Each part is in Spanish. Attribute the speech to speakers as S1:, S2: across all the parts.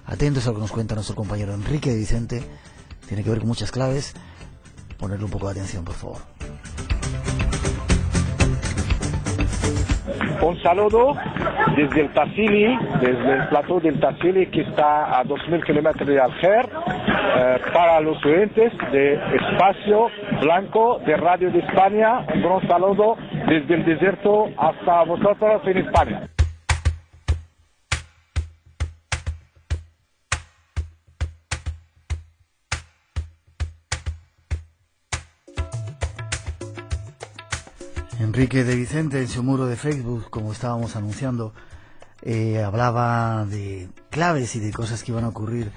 S1: Atentos a lo que nos cuenta nuestro compañero Enrique de Vicente. Tiene que ver con muchas claves. Ponerle un poco de atención, por favor.
S2: Un saludo desde el Tassili, desde el plató del Tassili, que está a 2000 kilómetros de Alger, para los oyentes de Espacio Blanco de Radio de España. Un gran saludo desde el desierto hasta vosotros en España.
S1: Enrique de Vicente, en su muro de Facebook, como estábamos anunciando, hablaba de claves y de cosas que iban a ocurrir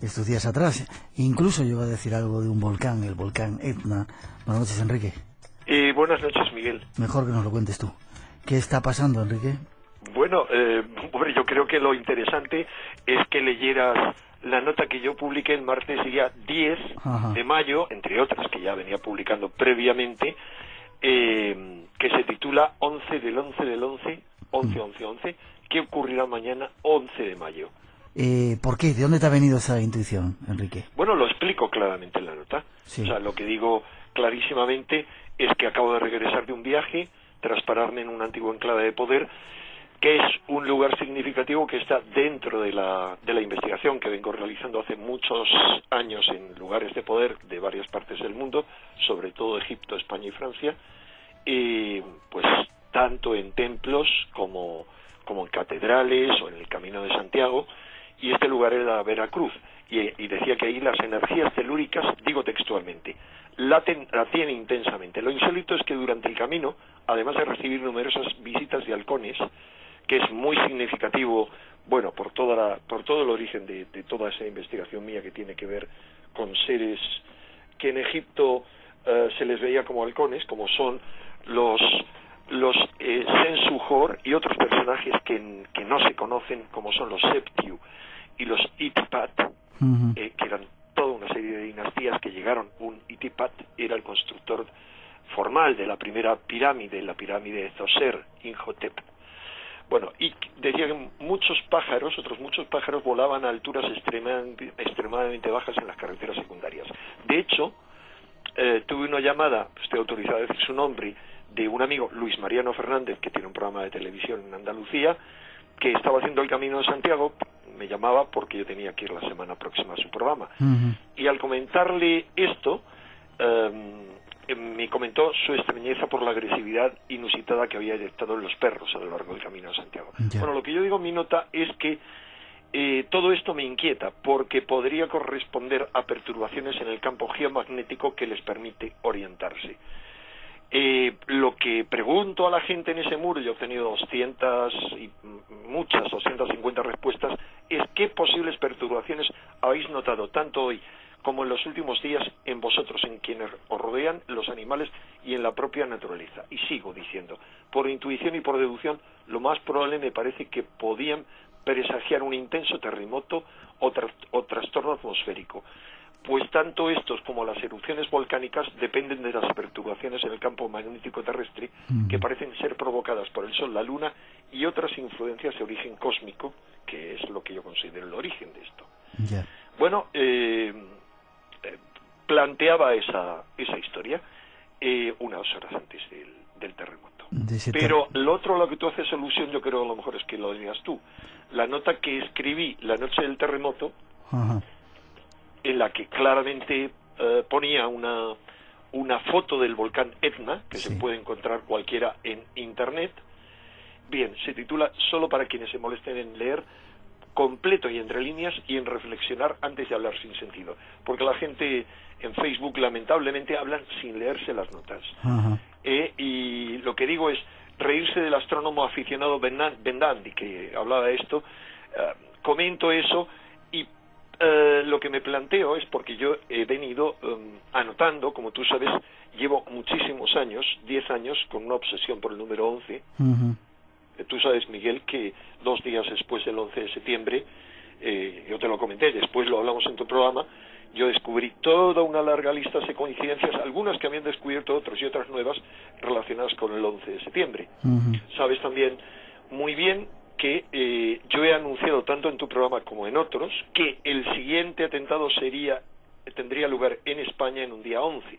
S1: estos días atrás. Incluso llegó a decir algo de un volcán, el volcán Etna. Buenas noches, Enrique.
S3: Buenas noches, Miguel.
S1: Mejor que nos lo cuentes tú. ¿Qué está pasando, Enrique?
S3: Bueno, hombre, yo creo que lo interesante es que leyeras la nota que yo publiqué el martes día 10 de mayo, entre otras que ya venía publicando previamente, que se titula 11 del 11 del 11, 11, ¿qué ocurrirá mañana 11 de mayo?
S1: ¿Por qué? ¿De dónde te ha venido esa intuición, Enrique?
S3: Bueno, lo explico claramente en la nota.
S1: Sí.
S3: O sea, lo que digo clarísimamente es que acabo de regresar de un viaje tras pararme en un antiguo enclave de poder, que es un lugar significativo que está dentro de la investigación que vengo realizando hace muchos años en lugares de poder de varias partes del mundo, sobre todo Egipto, España y Francia, y pues tanto en templos como en catedrales o en el Camino de Santiago, y este lugar era Veracruz, y decía que ahí las energías telúricas, digo textualmente, laten intensamente. Lo insólito es que durante el camino, además de recibir numerosas visitas de halcones, que es muy significativo, bueno, por todo el origen de toda esa investigación mía que tiene que ver con seres que en Egipto se les veía como halcones, como son los Sensuhor y otros personajes que no se conocen, como son los Septiu y los Itipat, que eran toda una serie de dinastías que llegaron. Un Itipat era el constructor formal de la primera pirámide, la pirámide de Zoser, Imhotep. Bueno, y decía que otros muchos pájaros volaban a alturas extremadamente bajas en las carreteras secundarias. De hecho, tuve una llamada, estoy autorizado a decir su nombre, de un amigo, Luis Mariano Fernández, que tiene un programa de televisión en Andalucía, que estaba haciendo el Camino de Santiago. Me llamaba porque yo tenía que ir la semana próxima a su programa. Y al comentarle esto, me comentó su extrañeza por la agresividad inusitada que había detectado en los perros a lo largo del Camino de Santiago. Bueno, lo que yo digo en mi nota es que todo esto me inquieta porque podría corresponder a perturbaciones en el campo geomagnético que les permite orientarse. Lo que pregunto a la gente en ese muro, yo he obtenido 250 respuestas, es qué posibles perturbaciones habéis notado tanto hoy como en los últimos días en vosotros, en quienes os rodean, los animales y en la propia naturaleza. Y sigo diciendo, por intuición y por deducción, lo más probable me parece que podían presagiar un intenso terremoto o trastorno atmosférico, pues tanto estos como las erupciones volcánicas dependen de las perturbaciones en el campo magnético terrestre que parecen ser provocadas por el Sol, la Luna y otras influencias de origen cósmico, que es lo que yo considero el origen de esto. Bueno, planteaba esa historia unas horas antes del terremoto. Pero lo otro a lo que tú haces alusión, yo creo a lo mejor es que lo digas tú. La nota que escribí la noche del terremoto, en la que claramente ponía una foto del volcán Etna, que se puede encontrar cualquiera en internet. Bien, se titula Solo para quienes se molesten en leer completo y entre líneas y en reflexionar antes de hablar sin sentido, porque la gente en Facebook lamentablemente hablan sin leerse las notas. Y lo que digo es reírse del astrónomo aficionado Bendandi, que hablaba de esto. Comento eso y lo que me planteo es, porque yo he venido anotando, como tú sabes, llevo muchísimos años, 10 años, con una obsesión por el número 11. Tú sabes, Miguel, que 2 días después del 11 de septiembre, yo te lo comenté, después lo hablamos en tu programa, yo descubrí toda una larga lista de coincidencias, algunas que habían descubierto otros y otras nuevas relacionadas con el 11 de septiembre. Sabes también muy bien que yo he anunciado tanto en tu programa como en otros que el siguiente atentado tendría lugar en España en un día 11.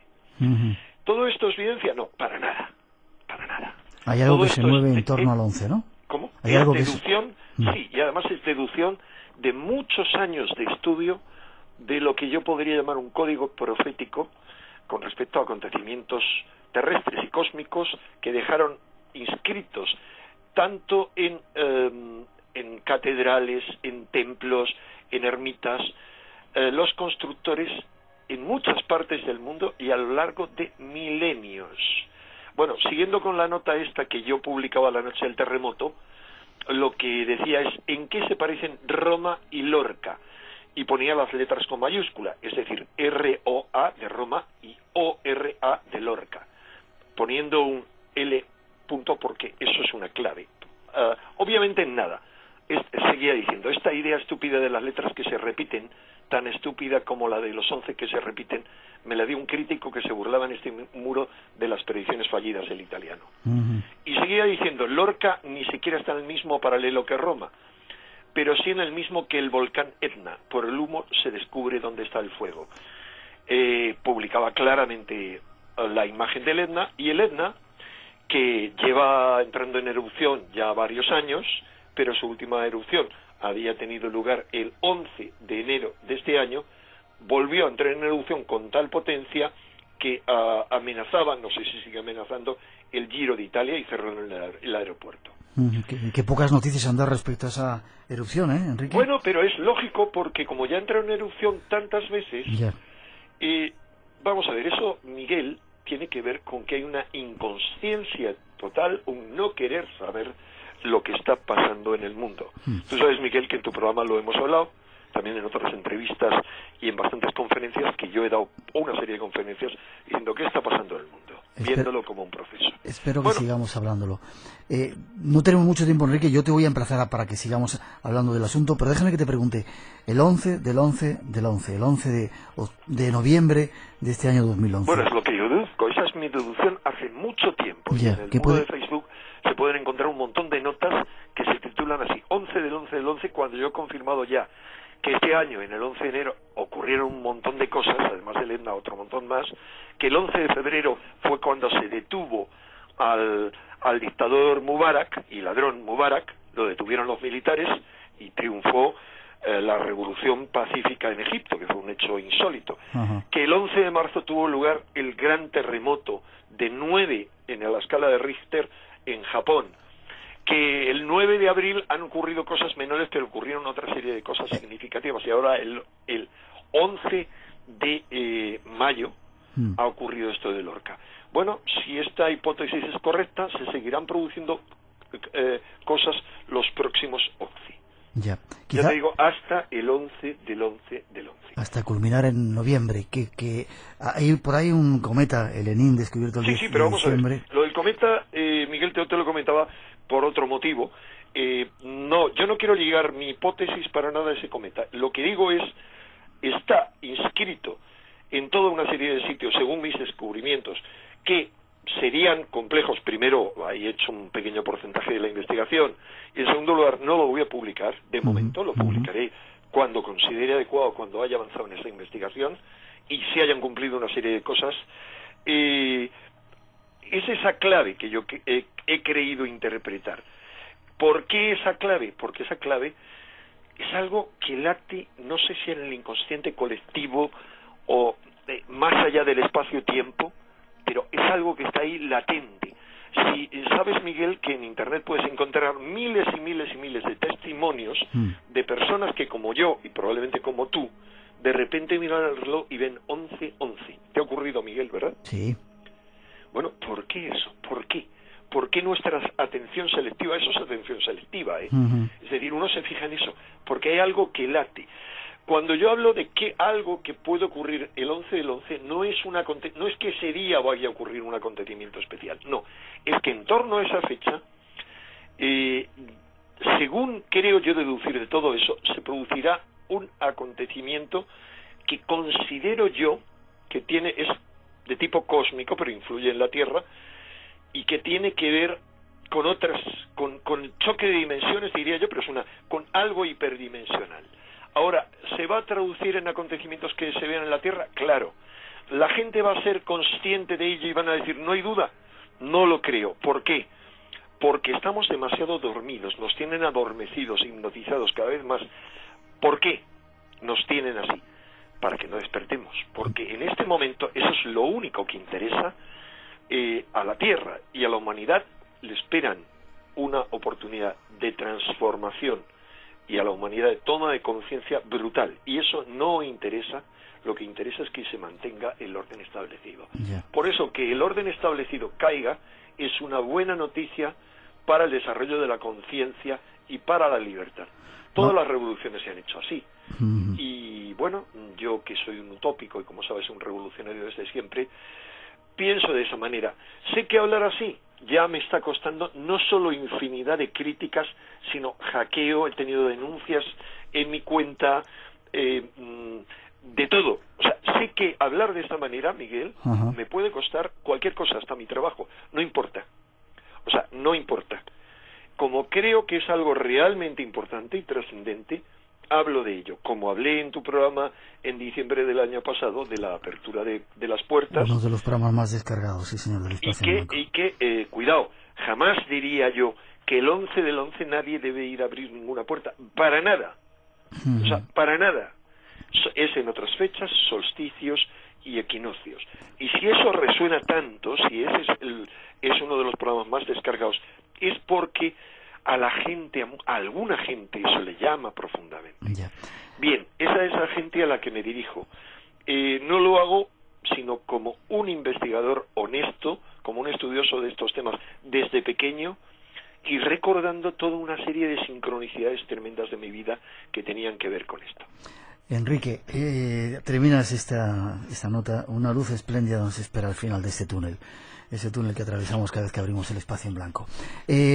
S3: ¿Todo esto es evidencia? No, para nada.
S1: Hay algo que se mueve en torno al 11, ¿no?
S3: ¿Cómo?
S1: ¿Hay algo
S3: deducción, sí, y además es deducción de muchos años de estudio de lo que yo podría llamar un código profético con respecto a acontecimientos terrestres y cósmicos que dejaron inscritos tanto en catedrales, en templos, en ermitas, los constructores en muchas partes del mundo y a lo largo de milenios. Bueno, siguiendo con la nota esta que yo publicaba la noche del terremoto, lo que decía es en qué se parecen Roma y Lorca, y ponía las letras con mayúscula, es decir, R-O-A de Roma y O-R-A de Lorca, poniendo un L punto porque eso es una clave. Obviamente en nada. Seguía diciendo, esta idea estúpida de las letras que se repiten, tan estúpida como la de los 11 que se repiten, me la dio un crítico que se burlaba en este muro de las predicciones fallidas del italiano. Y seguía diciendo, Lorca ni siquiera está en el mismo paralelo que Roma, pero sí en el mismo que el volcán Etna. Por el humo se descubre dónde está el fuego. Publicaba claramente la imagen del Etna, y el Etna, que lleva entrando en erupción ya varios años, pero su última erupción había tenido lugar el 11 de enero de este año, volvió a entrar en erupción con tal potencia que amenazaba, no sé si sigue amenazando, el Giro de Italia y cerraron el aeropuerto.
S1: Qué pocas noticias han dado respecto a esa erupción, Enrique?
S3: Bueno, pero es lógico porque como ya entró en erupción tantas veces, vamos a ver, eso, Miguel, tiene que ver con que hay una inconsciencia total, un no querer saber lo que está pasando en el mundo. Tú sabes, Miguel, que en tu programa lo hemos hablado, también en otras entrevistas y en bastantes conferencias, que yo he dado una serie de conferencias diciendo qué está pasando en el mundo, viéndolo como un proceso.
S1: Espero que sigamos hablándolo. No tenemos mucho tiempo, Enrique, yo te voy a emplazar para que sigamos hablando del asunto, pero déjame que te pregunte, el 11 del 11 del 11, el 11 de noviembre de este año 2011.
S3: Bueno, es lo que yo deduzco, esa es mi deducción hace mucho tiempo. Y en el muro de Facebook se pueden encontrar un montón de notas que se titulan así, 11 del 11 del 11, cuando yo he confirmado ya que este año, en el 11 de enero, ocurrieron un montón de cosas, además del Etna otro montón más, que el 11 de febrero fue cuando se detuvo al dictador Mubarak y ladrón Mubarak, lo detuvieron los militares y triunfó la revolución pacífica en Egipto, que fue un hecho insólito. Que el 11 de marzo tuvo lugar el gran terremoto de 9 en la escala de Richter en Japón. Que el 9 de abril han ocurrido cosas menores, pero ocurrieron otra serie de cosas significativas. Y ahora el 11 de mayo ha ocurrido esto de Lorca. Bueno, si esta hipótesis es correcta, se seguirán produciendo cosas los próximos 11. Ya te digo, hasta el 11 del 11 del 11.
S1: Hasta culminar en noviembre, que hay por ahí un cometa, el Lenin, descubierto el 10 de
S3: pero vamos
S1: diciembre.
S3: A ver. Lo del cometa, Miguel, te lo comentaba por otro motivo. No, yo no quiero ligar mi hipótesis para nada a ese cometa. Lo que digo es, está inscrito en toda una serie de sitios, según mis descubrimientos, que serían complejos. Primero, he hecho un pequeño porcentaje de la investigación, y en segundo lugar, no lo voy a publicar, de momento lo publicaré cuando considere adecuado, cuando haya avanzado en esa investigación, y se hayan cumplido una serie de cosas. Es esa clave que yo he creído interpretar. ¿Por qué esa clave? Porque esa clave es algo que late, no sé si en el inconsciente colectivo o más allá del espacio-tiempo, pero es algo que está ahí latente. Si sabes, Miguel, que en Internet puedes encontrar miles y miles y miles de testimonios de personas que, como yo y probablemente como tú, de repente miran el reloj y ven 11:11. ¿Te ha ocurrido, Miguel, verdad?
S1: Sí.
S3: Bueno, ¿por qué eso? ¿Por qué? ¿Por qué nuestra atención selectiva? Eso es atención selectiva, Es decir, uno se fija en eso, porque hay algo que late. Cuando yo hablo de que algo que puede ocurrir el 11 del 11, no es que ese día vaya a ocurrir un acontecimiento especial, no. Es que en torno a esa fecha, según creo yo deducir de todo eso, se producirá un acontecimiento que considero yo que es de tipo cósmico, pero influye en la Tierra, y que tiene que ver con otras, con choque de dimensiones, diría yo, pero con algo hiperdimensional. Ahora, ¿se va a traducir en acontecimientos que se vean en la Tierra? Claro. ¿La gente va a ser consciente de ello y van a decir, no hay duda? No lo creo. ¿Por qué? Porque estamos demasiado dormidos, nos tienen adormecidos, hipnotizados cada vez más. ¿Por qué nos tienen así? Para que no despertemos. Porque en este momento eso es lo único que interesa a la Tierra y a la humanidad. Le esperan una oportunidad de transformación y a la humanidad de toma de conciencia brutal. Y eso no interesa. Lo que interesa es que se mantenga el orden establecido. Yeah. Por eso que el orden establecido caiga es una buena noticia para el desarrollo de la conciencia y para la libertad. Todas las revoluciones se han hecho así. Y bueno, yo que soy un utópico y como sabes un revolucionario desde siempre, pienso de esa manera. Sé que hablar así ya me está costando no solo infinidad de críticas, sino hackeo, he tenido denuncias en mi cuenta, de todo. O sea, sé que hablar de esta manera, Miguel, me puede costar cualquier cosa, hasta mi trabajo. No importa. O sea, no importa. Como creo que es algo realmente importante y trascendente, hablo de ello. Como hablé en tu programa en diciembre del año pasado de la apertura de las puertas.
S1: Uno de los programas más descargados, sí, señor, del Espacio Blanco.
S3: Cuidado, jamás diría yo que el 11 del 11 nadie debe ir a abrir ninguna puerta. Para nada. O sea, para nada. Es en otras fechas, solsticios y equinoccios. Y si eso resuena tanto, si ese es uno de los programas más descargados, es porque a la gente, a alguna gente, eso le llama profundamente.
S1: Yeah.
S3: Bien, esa es la gente a la que me dirijo. No lo hago sino como un investigador honesto, como un estudioso de estos temas desde pequeño, y recordando toda una serie de sincronicidades tremendas de mi vida que tenían que ver con esto.
S1: Enrique, terminas esta nota, una luz espléndida nos espera al final de este túnel, ese túnel que atravesamos cada vez que abrimos el Espacio en Blanco.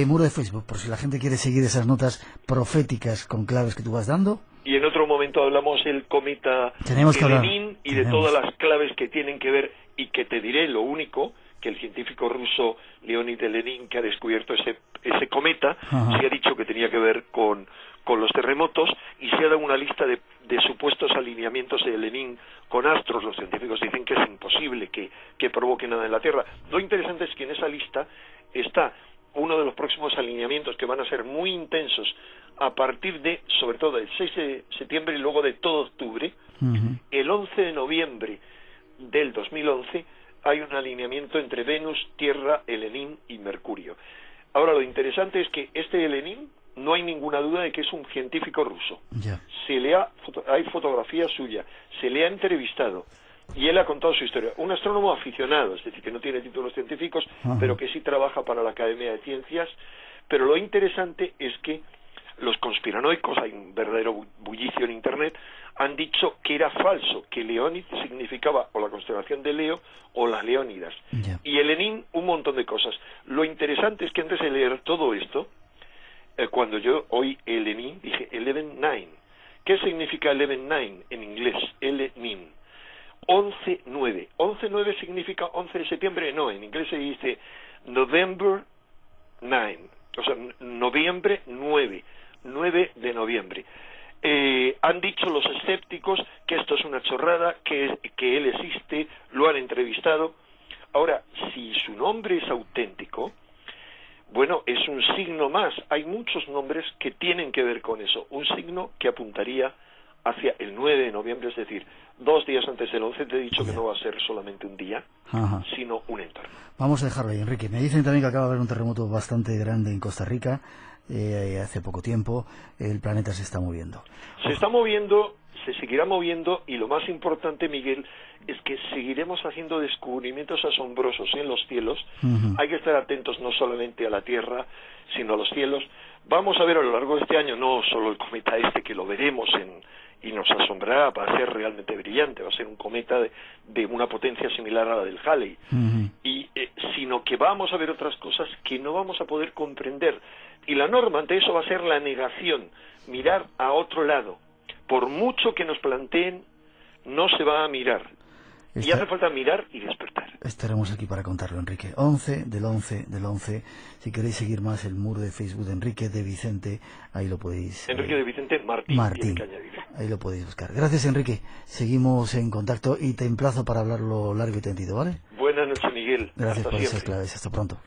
S1: Muro de Facebook, por si la gente quiere seguir esas notas proféticas con claves que tú vas dando.
S3: Y en otro momento hablamos del cometa de Lenin y de todas las claves que tienen que ver, y que te diré lo único, que el científico ruso Leonid Lenin, que ha descubierto ese cometa, se ha dicho que tenía que ver con los terremotos, y se ha dado una lista de supuestos alineamientos de Lenin con astros. Los científicos dicen que es imposible que provoque nada en la Tierra. Lo interesante es que en esa lista está uno de los próximos alineamientos que van a ser muy intensos a partir de, sobre todo, el 6 de septiembre y luego de todo octubre. El 11 de noviembre del 2011 hay un alineamiento entre Venus, Tierra, Lenin y Mercurio. Ahora, lo interesante es que este Lenin, no hay ninguna duda de que es un científico ruso.
S1: Yeah.
S3: Hay fotografía suya, se le ha entrevistado y él ha contado su historia. Un astrónomo aficionado, es decir, que no tiene títulos científicos, pero que sí trabaja para la Academia de Ciencias. Pero lo interesante es que los conspiranoicos, hay un verdadero bullicio en Internet, han dicho que era falso, que Leonid significaba o la constelación de Leo o las Leónidas.
S1: Yeah.
S3: Y el Lenin, un montón de cosas. Lo interesante es que antes de leer todo esto, cuando yo oí el Lenin, dije 11-9. ¿Qué significa 11-9 en inglés? Lenin. 11-9. 11-9 significa 11 de septiembre. No, en inglés se dice November 9. O sea, noviembre 9. 9 de noviembre. Han dicho los escépticos que esto es una chorrada, que él existe, lo han entrevistado. Ahora, si su nombre es auténtico, bueno, es un signo más. Hay muchos nombres que tienen que ver con eso. Un signo que apuntaría hacia el 9 de noviembre, es decir, 2 días antes del 11. Te he dicho que no va a ser solamente un día, sino un entorno.
S1: Vamos a dejarlo ahí, Enrique. Me dicen también que acaba de haber un terremoto bastante grande en Costa Rica. Hace poco tiempo. El planeta se está moviendo.
S3: Se está moviendo, se seguirá moviendo, y lo más importante, Miguel, es que seguiremos haciendo descubrimientos asombrosos en los cielos. Hay que estar atentos no solamente a la Tierra, sino a los cielos. Vamos a ver a lo largo de este año no solo el cometa que lo veremos y nos asombrará, va a ser realmente brillante, va a ser un cometa de una potencia similar a la del Halley, sino que vamos a ver otras cosas que no vamos a poder comprender. Y la norma ante eso va a ser la negación, mirar a otro lado. Por mucho que nos planteen, no se va a mirar. Y hace falta mirar y despertar.
S1: Estaremos aquí para contarlo, Enrique. 11 del 11. Si queréis seguir más el muro de Facebook de Enrique de Vicente, ahí lo podéis...
S3: Enrique de Vicente Martín.
S1: Ahí lo podéis buscar. Gracias, Enrique. Seguimos en contacto y te emplazo para hablarlo largo y tendido, ¿vale?
S3: Buenas noches, Miguel.
S1: Gracias
S3: Hasta
S1: por
S3: siempre.
S1: esas claves. Hasta pronto.